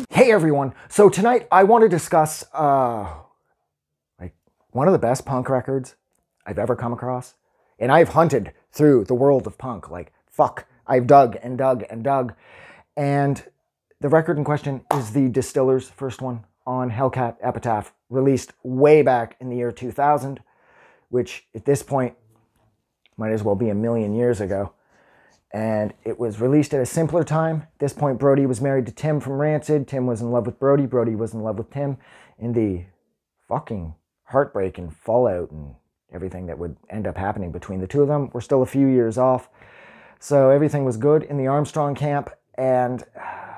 Hey everyone, so tonight I want to discuss like one of the best punk records I've ever come across. And I've hunted through the world of punk, like fuck. I've dug and dug and dug. And the record in question is the Distillers' first one on Hellcat Epitaph, released way back in the year 2000, which at this point might as well be a million years ago. And it was released at a simpler time. At this point, Brody was married to Tim from Rancid. Tim was in love with Brody. Brody was in love with Tim. And the fucking heartbreak and fallout and everything that would end up happening between the two of them were still a few years off. So everything was good in the Armstrong camp. And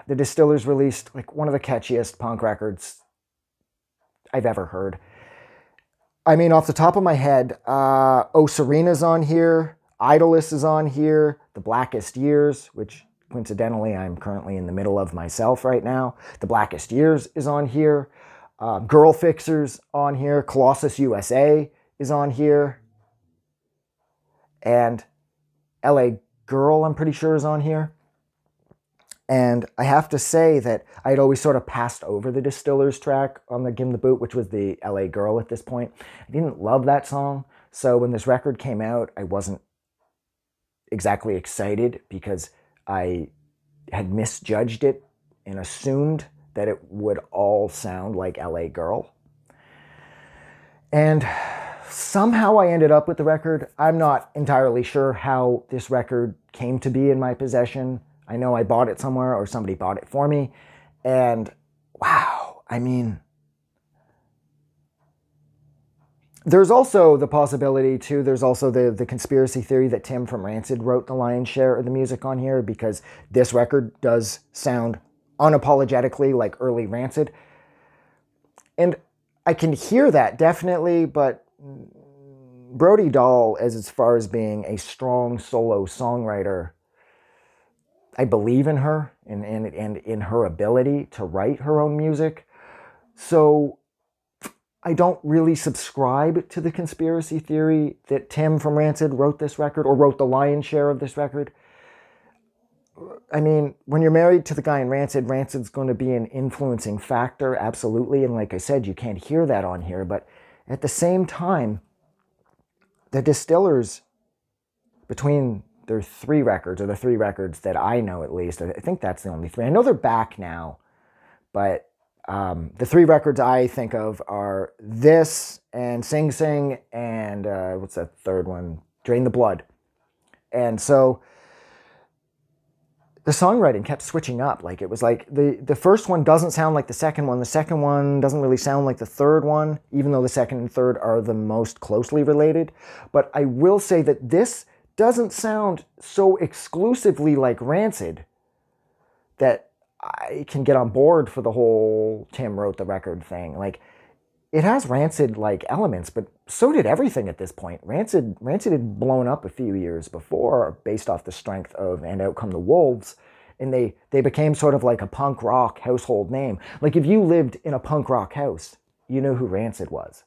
the Distillers released like one of the catchiest punk records I've ever heard. I mean, off the top of my head, Oh Serena's on here. Idolist is on here. The Blackest Years, which coincidentally I'm currently in the middle of myself right now. The Blackest Years is on here. Girl Fixer's on here. Colossus USA is on here. And LA Girl, I'm pretty sure, is on here. And I have to say that I'd always sort of passed over the Distillers track on the Give 'Em the Boot, which was the LA Girl at this point. I didn't love that song. So when this record came out, I wasn't exactly excited because I had misjudged it and assumed that it would all sound like LA Girl. And somehow I ended up with the record. I'm not entirely sure how this record came to be in my possession. I know I bought it somewhere or somebody bought it for me. And wow, I mean, there's also the possibility too, there's also the conspiracy theory that Tim from Rancid wrote the lion's share of the music on here, because this record does sound unapologetically like early Rancid. And I can hear that definitely, but Brody Dalle, as far as being a strong solo songwriter, I believe in her and in her ability to write her own music. So I don't really subscribe to the conspiracy theory that Tim from Rancid wrote this record or wrote the lion's share of this record. I mean, when you're married to the guy in Rancid, Rancid's going to be an influencing factor, absolutely. And like I said, you can't hear that on here. But at the same time, the Distillers, between their three records, or the three records that I know at least, I think that's the only three. I know they're back now, but the three records I think of are this and Sing Sing and what's that third one? Drain the Blood. And so the songwriting kept switching up. Like it was like the first one doesn't sound like the second one. The second one doesn't really sound like the third one, even though the second and third are the most closely related. But I will say that this doesn't sound so exclusively like Rancid that I can get on board for the whole Tim wrote the record thing. Like, it has Rancid-like elements, but so did everything at this point. Rancid had blown up a few years before based off the strength of And Out Come the Wolves, and they became sort of like a punk rock household name. Like, if you lived in a punk rock house, you knew who Rancid was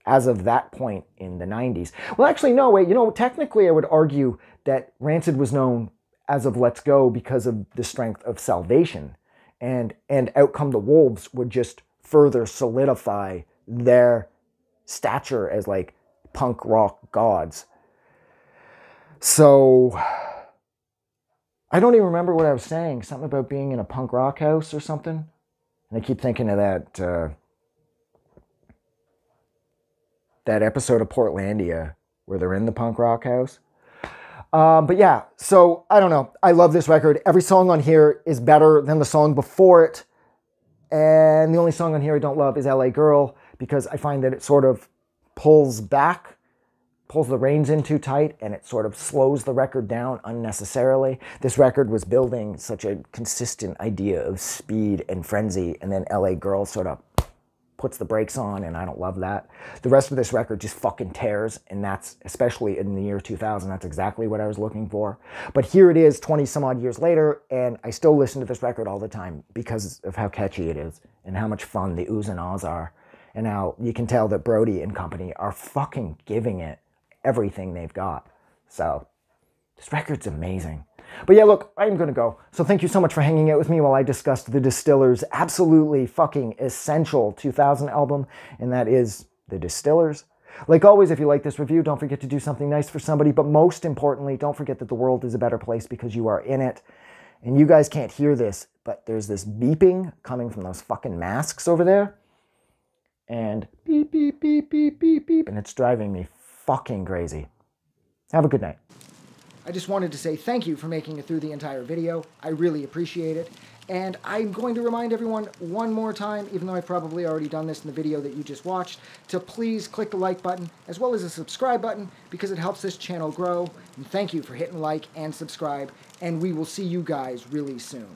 as of that point in the 90s. Well, actually, no, wait, technically I would argue that Rancid was known as of Let's Go because of the strength of Salvation. And Out Come the Wolves would just further solidify their stature as like punk rock gods. So I don't even remember what I was saying. Something about being in a punk rock house or something. And I keep thinking of that episode of Portlandia where they're in the punk rock house. But yeah, so I don't know. I love this record. Every song on here is better than the song before it. And the only song on here I don't love is LA Girl, because I find that it sort of pulls the reins in too tight, and it sort of slows the record down unnecessarily. This record was building such a consistent idea of speed and frenzy, and then LA Girl sort of puts the brakes on, and I don't love that. The rest of this record just fucking tears, and that's, especially in the year 2000, that's exactly what I was looking for. But here it is 20 some odd years later, and I still listen to this record all the time because of how catchy it is and how much fun the oohs and ahs are, and how you can tell that Brody and company are fucking giving it everything they've got. So This record's amazing. But yeah, look, I'm going to go. So thank you so much for hanging out with me while I discussed the Distillers' absolutely fucking essential 2000 album, and that is the Distillers. Like always, if you like this review, don't forget to do something nice for somebody, but most importantly, don't forget that the world is a better place because you are in it. And you guys can't hear this, but there's this beeping coming from those fucking masks over there. And beep, beep, beep, beep, beep, beep, and it's driving me fucking crazy. Have a good night. I just wanted to say thank you for making it through the entire video. I really appreciate it. And I'm going to remind everyone one more time, even though I've probably already done this in the video that you just watched, to please click the like button as well as the subscribe button because it helps this channel grow. And thank you for hitting like and subscribe, and we will see you guys really soon.